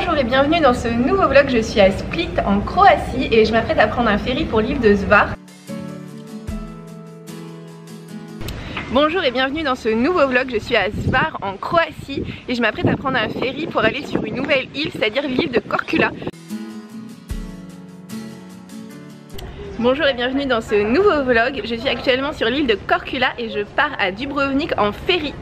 Bonjour et bienvenue dans ce nouveau vlog. Je suis à Split en Croatie et je m'apprête à prendre un ferry pour l'île de Hvar. Bonjour et bienvenue dans ce nouveau vlog. Je suis à Hvar en Croatie et je m'apprête à prendre un ferry pour aller sur une nouvelle île, c'est-à-dire l'île de Korčula. Bonjour et bienvenue dans ce nouveau vlog. Je suis actuellement sur l'île de Korčula et je pars à Dubrovnik en ferry.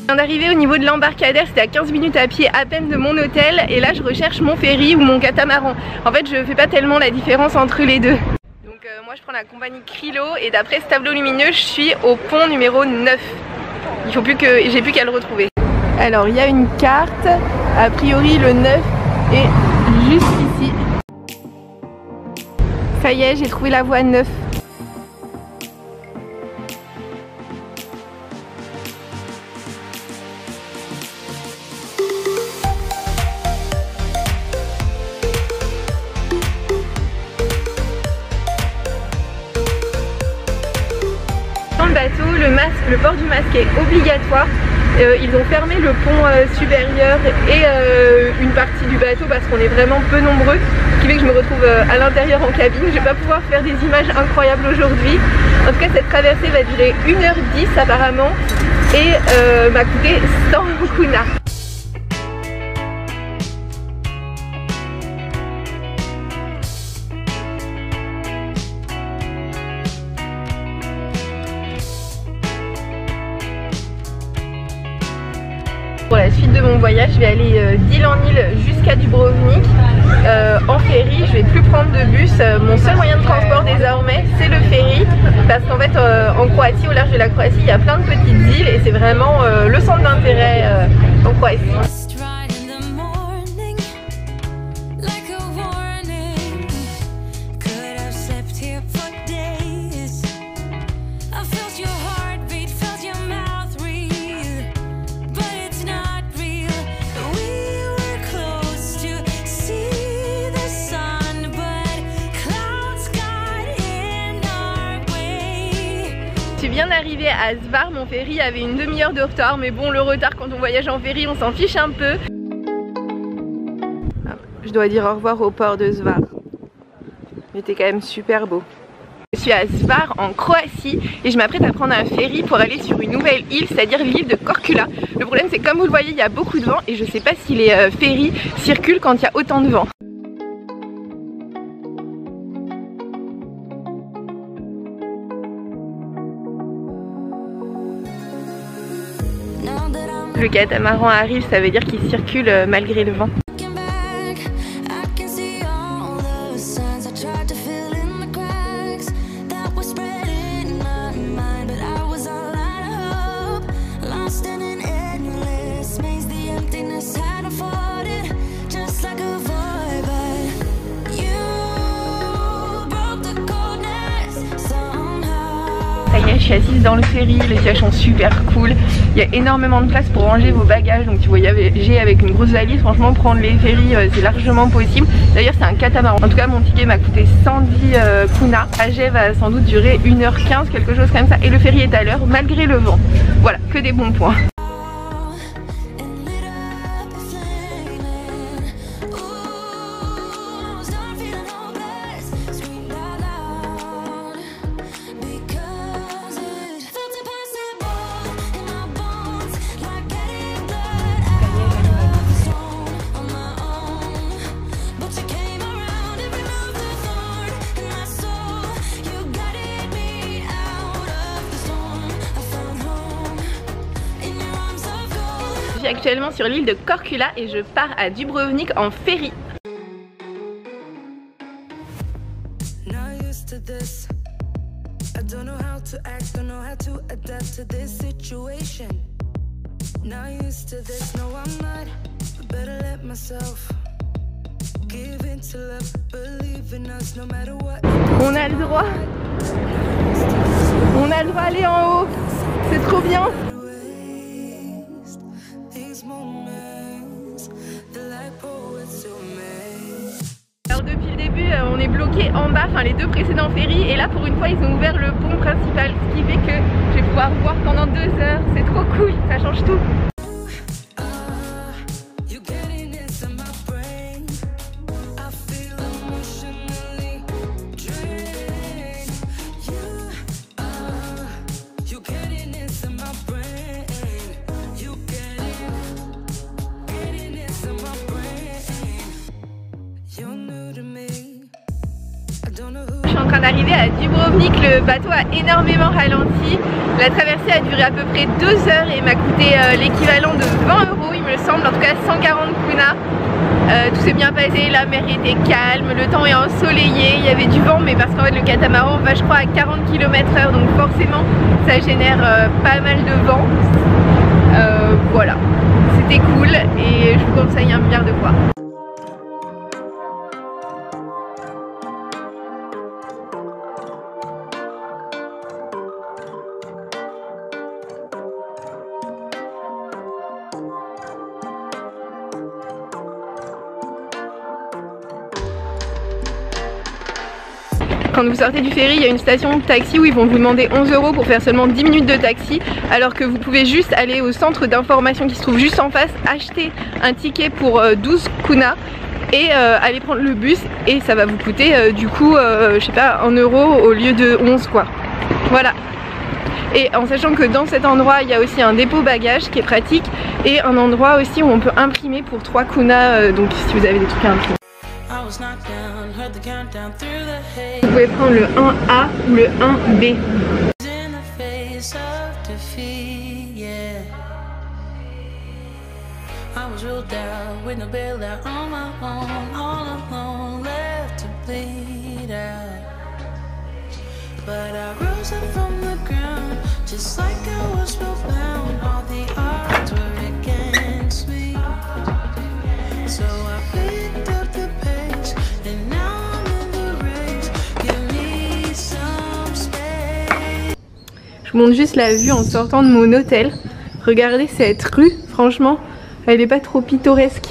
Je viens d'arriver au niveau de l'embarcadère, c'était à 15 minutes à pied à peine de mon hôtel et là je recherche mon ferry ou mon catamaran. En fait je fais pas tellement la différence entre les deux. Donc moi je prends la compagnie Krilo et d'après ce tableau lumineux je suis au pont numéro 9. Il faut plus que j'ai plus qu'à le retrouver. Alors il y a une carte, a priori le 9 est juste ici. Ça y est, j'ai trouvé la voie 9. Le bateau, le port du masque est obligatoire. Ils ont fermé le pont supérieur et une partie du bateau parce qu'on est vraiment peu nombreux, ce qui fait que je me retrouve à l'intérieur en cabine. Je vais pas pouvoir faire des images incroyables aujourd'hui. En tout cas cette traversée va durer 1h10 apparemment et m'a coûté 100 kuna. Pour la suite de mon voyage, je vais aller d'île en île jusqu'à Dubrovnik en ferry. Je vais plus prendre de bus. Mon seul moyen de transport désormais, c'est le ferry. Parce qu'en fait, en Croatie, au large de la Croatie, il y a plein de petites îles et c'est vraiment le centre d'intérêt en Croatie. Je suis bien arrivée à Hvar, mon ferry avait une demi-heure de retard, mais bon, le retard quand on voyage en ferry, on s'en fiche un peu. Je dois dire au revoir au port de Hvar. Il était quand même super beau. Je suis à Hvar en Croatie et je m'apprête à prendre un ferry pour aller sur une nouvelle île, c'est-à-dire l'île de Korčula. Le problème c'est que comme vous le voyez, il y a beaucoup de vent et je sais pas si les ferries circulent quand il y a autant de vent. Le catamaran arrive, ça veut dire qu'il circule malgré le vent. Je suis assise dans le ferry, les sièges sont super cool, il y a énormément de place pour ranger vos bagages, donc si vous voyagez avec une grosse valise, franchement prendre les ferries c'est largement possible. D'ailleurs c'est un catamaran, en tout cas mon ticket m'a coûté 110 kuna, le trajet va sans doute durer 1h15, quelque chose comme ça, et le ferry est à l'heure malgré le vent. Voilà, que des bons points. Je suis actuellement sur l'île de Korčula et je pars à Dubrovnik en ferry. On a le droit. On a le droit d'aller en haut. C'est trop bien. Alors depuis le début début on est bloqué en bas, enfin les deux précédents ferries, et là pour une fois ils ont ouvert le pont principal, ce qui fait que je vais pouvoir voir pendant 2 heures. C'est trop cool, ça change tout. Je suis en train d'arriver à Dubrovnik, le bateau a énormément ralenti. La traversée a duré à peu près 2 heures et m'a coûté l'équivalent de 20 €, il me semble, en tout cas 140 kuna. Tout s'est bien passé, la mer était calme, le temps est ensoleillé, il y avait du vent, mais parce qu'en fait le catamaran va je crois à 40 km/h, donc forcément ça génère pas mal de vent. Voilà, c'était cool et je vous conseille un milliard de fois. Quand vous sortez du ferry, il y a une station de taxi où ils vont vous demander 11 € pour faire seulement 10 minutes de taxi, alors que vous pouvez juste aller au centre d'information qui se trouve juste en face, acheter un ticket pour 12 kuna et aller prendre le bus, et ça va vous coûter du coup je sais pas 1 € au lieu de 11 quoi. Voilà. Et en sachant que dans cet endroit il y a aussi un dépôt bagages qui est pratique, et un endroit aussi où on peut imprimer pour 3 kuna, donc si vous avez des trucs à imprimer. Vous pouvez prendre le 1A ou le 1B. Je vous montre juste la vue en sortant de mon hôtel. Regardez cette rue, franchement, elle est pas trop pittoresque.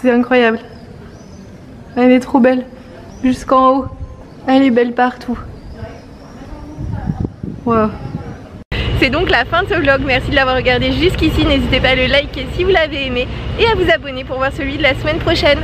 C'est incroyable. Elle est trop belle. Jusqu'en haut. Elle est belle partout. Wow. C'est donc la fin de ce vlog. Merci de l'avoir regardé jusqu'ici. N'hésitez pas à le liker si vous l'avez aimé et à vous abonner pour voir celui de la semaine prochaine.